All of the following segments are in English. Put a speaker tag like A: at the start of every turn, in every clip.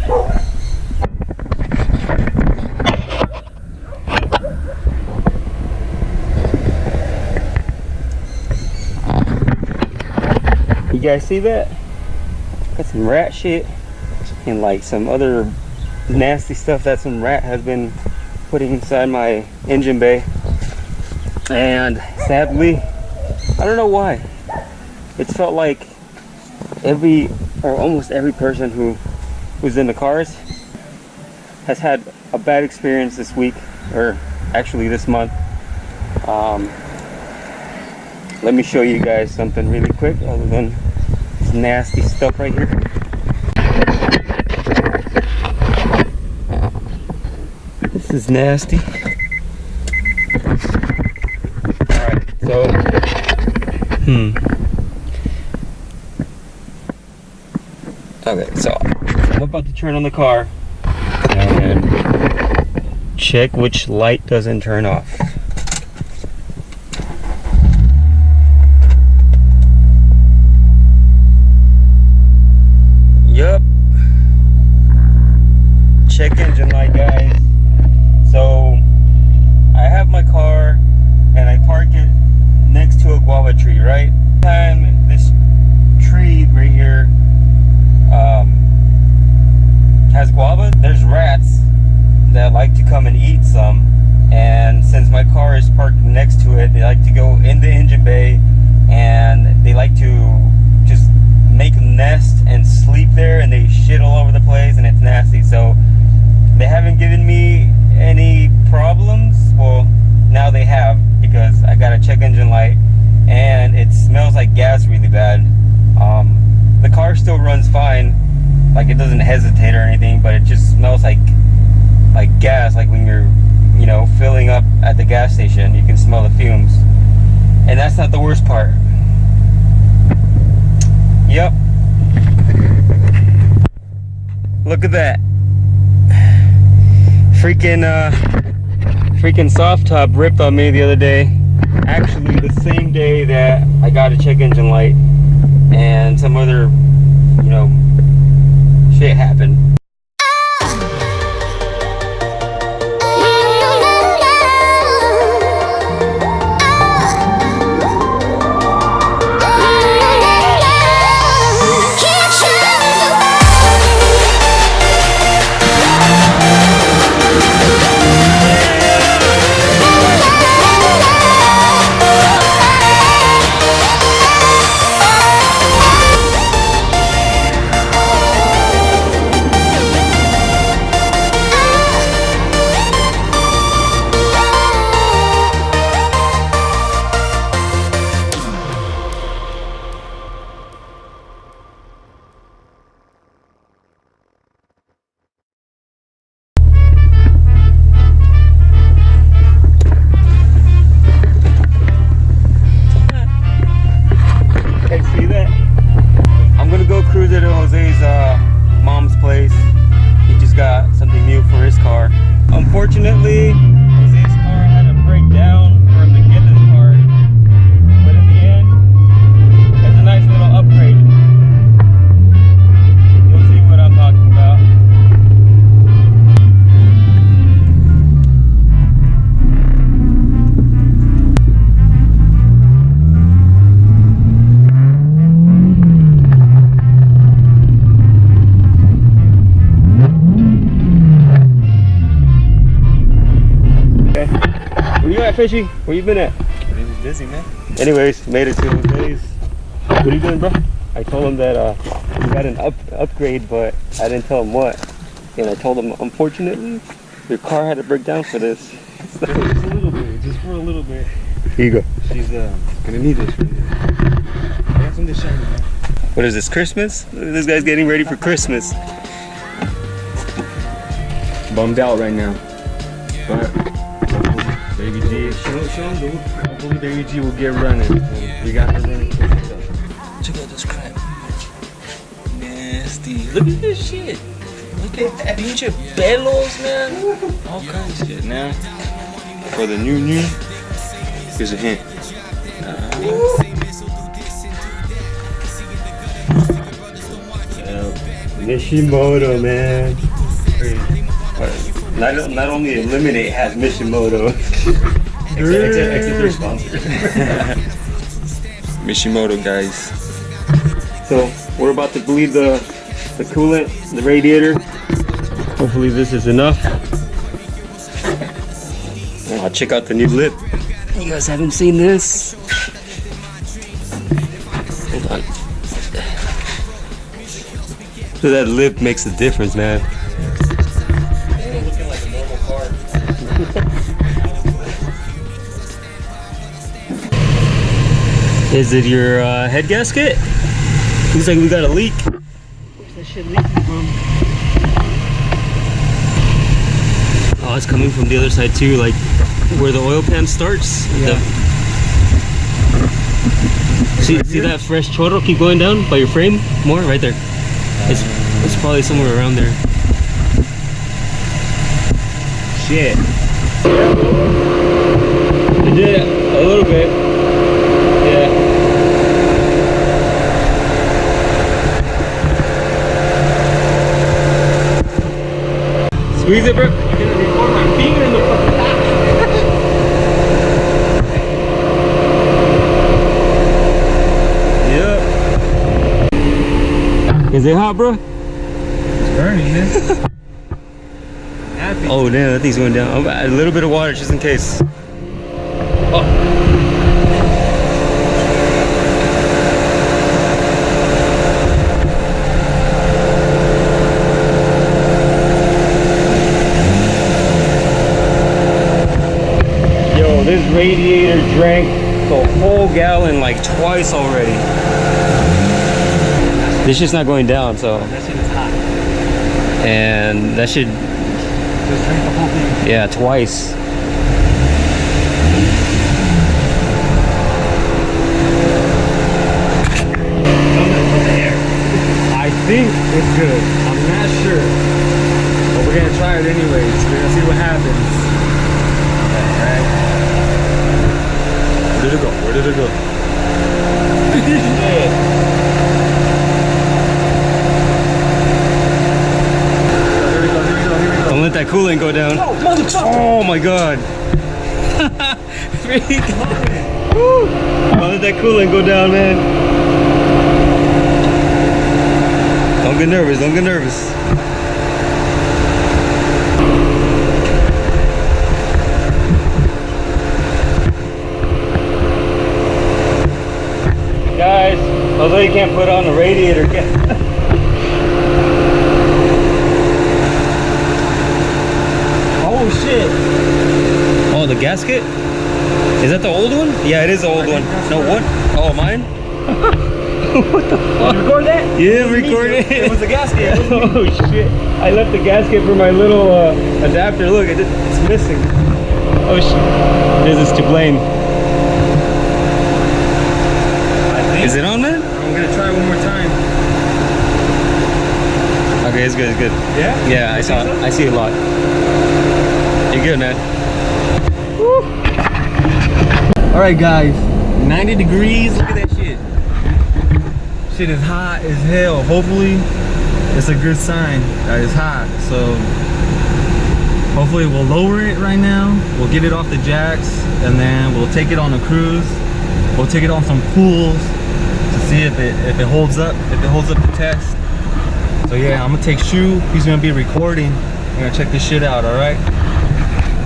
A: You guys see that? Got some rat shit and like some other nasty stuff that some rat has been putting inside my engine bay. And sadly, I don't know why, it's felt like every or almost every person who's in the cars has had a bad experience this week, or actually this month. Let me show you guys something really quick other than this nasty stuff right here. This is nasty. Alright, so okay, so I'm about to turn on the car and check which light doesn't turn off. Yup. Check engine light, guys. So I have my car and I park it next to a guava tree, right? Time this tree right here has guava, there's rats that like to come and eat some, and since my car is parked next to it, they like to go in the engine bay and they like to just make a nest and sleep there, and they shit all over the place and it's nasty. So they haven't given me any problems. Well, now they have, because I got a check engine light and it smells like gas really bad. The car still runs fine, like it doesn't hesitate or anything, but it just smells like gas, like when you're, you know, filling up at the gas station, you can smell the fumes. And that's not the worst part. Yep. Look at that. Freaking soft top ripped on me the other day. Actually the same day that I got a check engine light, and some other, you know, shit happened. Mom's place. He just got something new for his car. Unfortunately, Jose's car had to break down for him to get this part, but in the end, it's a nice little upgrade. You'll see what I'm talking about. Where you at, Fishy? Where you been at?
B: He was busy, man.
A: Anyways, made it to Jose's. What are you doing, bro? I told him that he got an upgrade, but I didn't tell him what. And I told him, unfortunately, your car had to break down for this.
B: Just a little bit, just for a little bit.
A: Here you go.
B: She's gonna need this. I got some to shine, man.
A: What is this, Christmas? This guy's getting ready for Christmas.
B: Bummed out right now. But Baby G, show him, dude. Hopefully Baby G will get running. We got her running. Check out this crap. Nasty. Look at this shit. Look at that pinche pelos, man. All kinds of shit. Now, for the new, here's a hint.
A: Mishimoto, man. Not only Eliminate has Mishimoto. Exit their sponsor.
B: Mishimoto, guys.
A: So we're about to bleed the coolant, the radiator. Hopefully this is enough. I'll check out the new lip. You guys haven't seen this? Hold on. So that lip makes a difference, man. Looking like a normal car. Is it your head gasket? Looks like we got a leak. Where's that shit leaking from? Oh, it's coming from the other side too, like where the oil pan starts.
B: Yeah.
A: See that fresh chorro keep going down by your frame? More? Right there. It's probably somewhere around there. Shit. I did a little bit. Yeah. Squeeze it, bro. You're gonna record my finger in the fucking top. Yep. Is it hot, bro?
B: It's burning, man. Happy.
A: Oh damn, that thing's going down. Oh, a little bit of water just in case. Oh. Yo, this radiator drank the whole gallon like twice already. This shit's not going down, so.
B: That shit is hot.
A: And that should.
B: Just drink the whole thing.
A: Yeah, twice. I think it's good. I'm not sure.
B: But we're gonna try it anyways. We're gonna see what happens. Alright. Where did it go? Where did it go?
A: Don't let that coolant go down. Oh my god. Freak. Don't let that coolant go down, man. Don't get nervous, don't get nervous. Guys, although you can't put on the radiator,
B: Oh shit!
A: oh, the gasket? Is that the old one? Yeah, it is the old one. No, what? Oh, mine? What the fuck?
B: Did you record that?
A: Yeah, record it.
B: It was a gasket.
A: Oh shit! I left the gasket for my little adapter. Look, it's missing. Oh shit! This is to blame. Is it on, man?
B: I'm gonna try one more time.
A: Okay, it's good. It's good.
B: Yeah?
A: Yeah, I saw it. I see a lot. You're good, man.
B: Alright guys, 90 degrees, look at that shit. Shit is hot as hell. Hopefully it's a good sign that it's hot. So hopefully we'll lower it right now. We'll get it off the jacks and then we'll take it on a cruise. We'll take it on some pools to see if it holds up, if it holds up the test. So yeah, I'm gonna take Shu. He's gonna be recording. I'm gonna check this shit out, alright?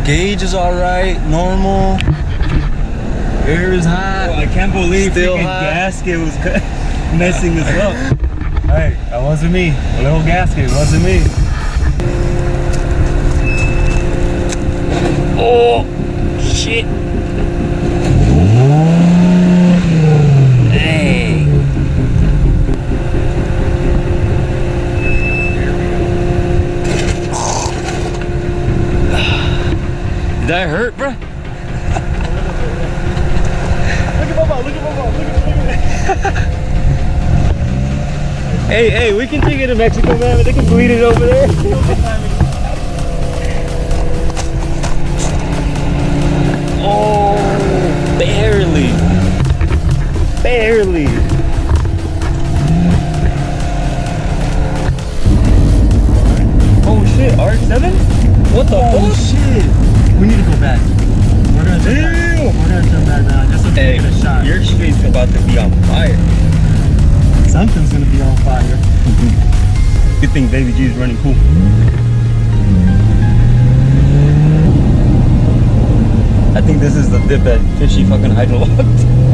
B: Gauge is alright, normal. Air is hot.
A: Oh, I can't believe
B: Still
A: the
B: hot.
A: gasket was messing us up.
B: Hey, that wasn't me. A little gasket, wasn't me.
A: Oh shit! Hey. Did that hurt, bruh?
B: Look at Bobo, look at Bobo, look at
A: Hey, we can take it to Mexico, man, but they can bleed it over there. Oh, barely. Barely. it? RX-7? What the
B: Oh
A: fuck?
B: shit! We need to go back. We're gonna turn back. We're gonna turn back now just so we can get a shot.
A: Your street's about to be on fire.
B: Something's gonna be on fire.
A: Good thing Baby G is running cool. I think this is the dip that Fishy fucking hydrolocked.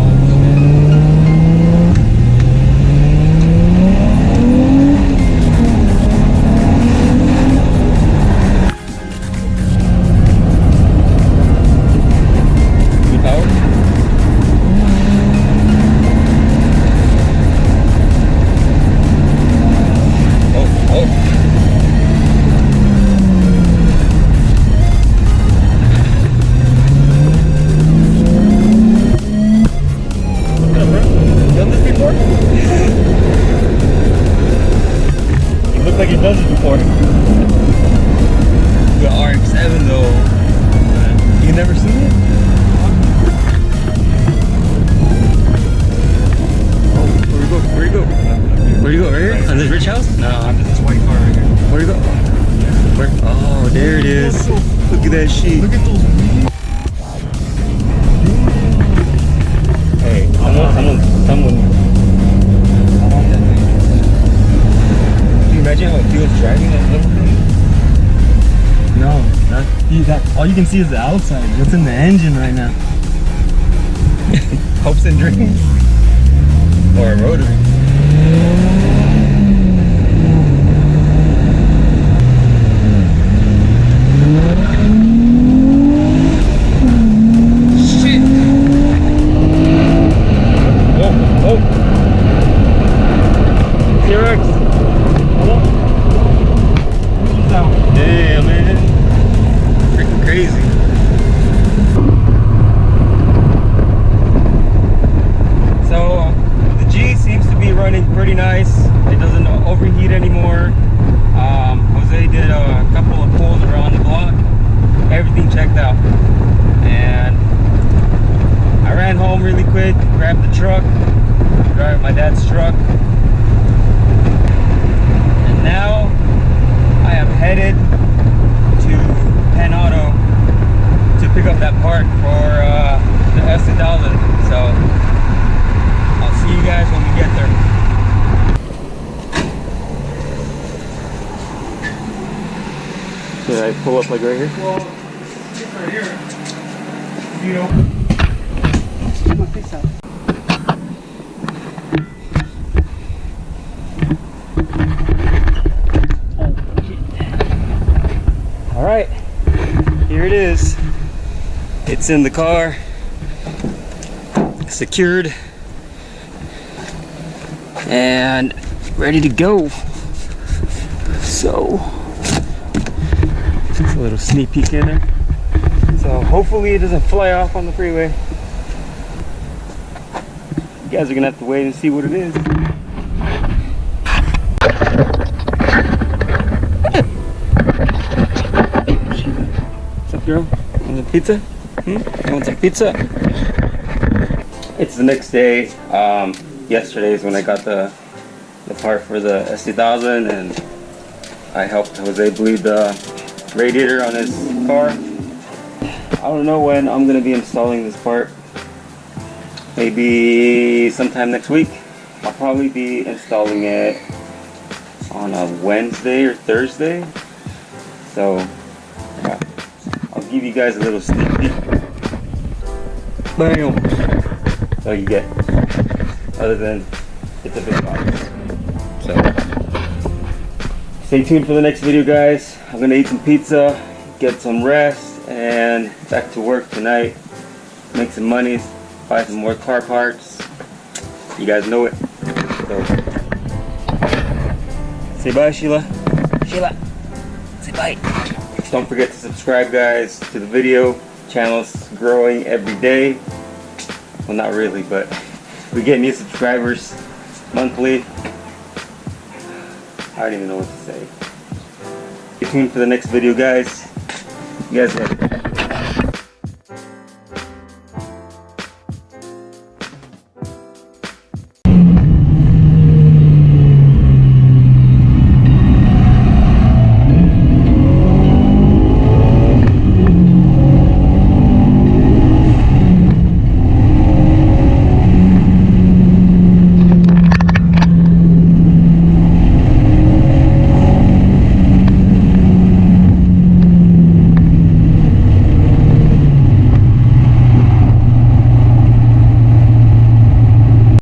A: Like he does it before. The RX-7 though. You never seen it? Oh, where you go? Where you go? Where you go? Right here? On this rich house? No, under this white car right here. Where you go? Where? Oh, there it is. Look at that shit.
B: Look at those.
A: Hey, someone. Imagine how it feels driving that little thing.
B: No, that all you can see is the outside. What's in the engine right now?
A: Hopes and dreams. Or a rotary. Shit. Oh. T-Rex. Damn, man. Freaking crazy. So, the G seems to be running pretty nice. It doesn't overheat anymore. Jose did a couple of pulls around the block. Everything checked out. And I ran home really quick, grabbed the truck, drive my dad's truck. And now I am headed to Penn Auto to pick up that part for the S1000. So I'll see you guys when we get there. Should I pull up like right here?
B: Well, right here. You know.
A: All right, here it is. It's in the car, secured, and ready to go. So, just a little sneak peek in there. So hopefully it doesn't fly off on the freeway. You guys are gonna have to wait and see what it is. Girl, want some pizza? You want some pizza? It's the next day. Yesterday is when I got the part for the S1000, and I helped Jose bleed the radiator on his car. I don't know when I'm gonna be installing this part. Maybe sometime next week. I'll probably be installing it on a Wednesday or Thursday. So yeah. I'll give you guys a little sneak peek. Bam! That's all you get. Other than it's a big box. So stay tuned for the next video, guys. I'm gonna eat some pizza, get some rest, and back to work tonight. Make some money, buy some more car parts. You guys know it. So say bye, Sheila. Sheila, say bye. Don't forget to subscribe, guys, to the video. Channel's growing every day. Well, not really, but we get new subscribers monthly. I don't even know what to say. Stay tuned for the next video, guys. You guys have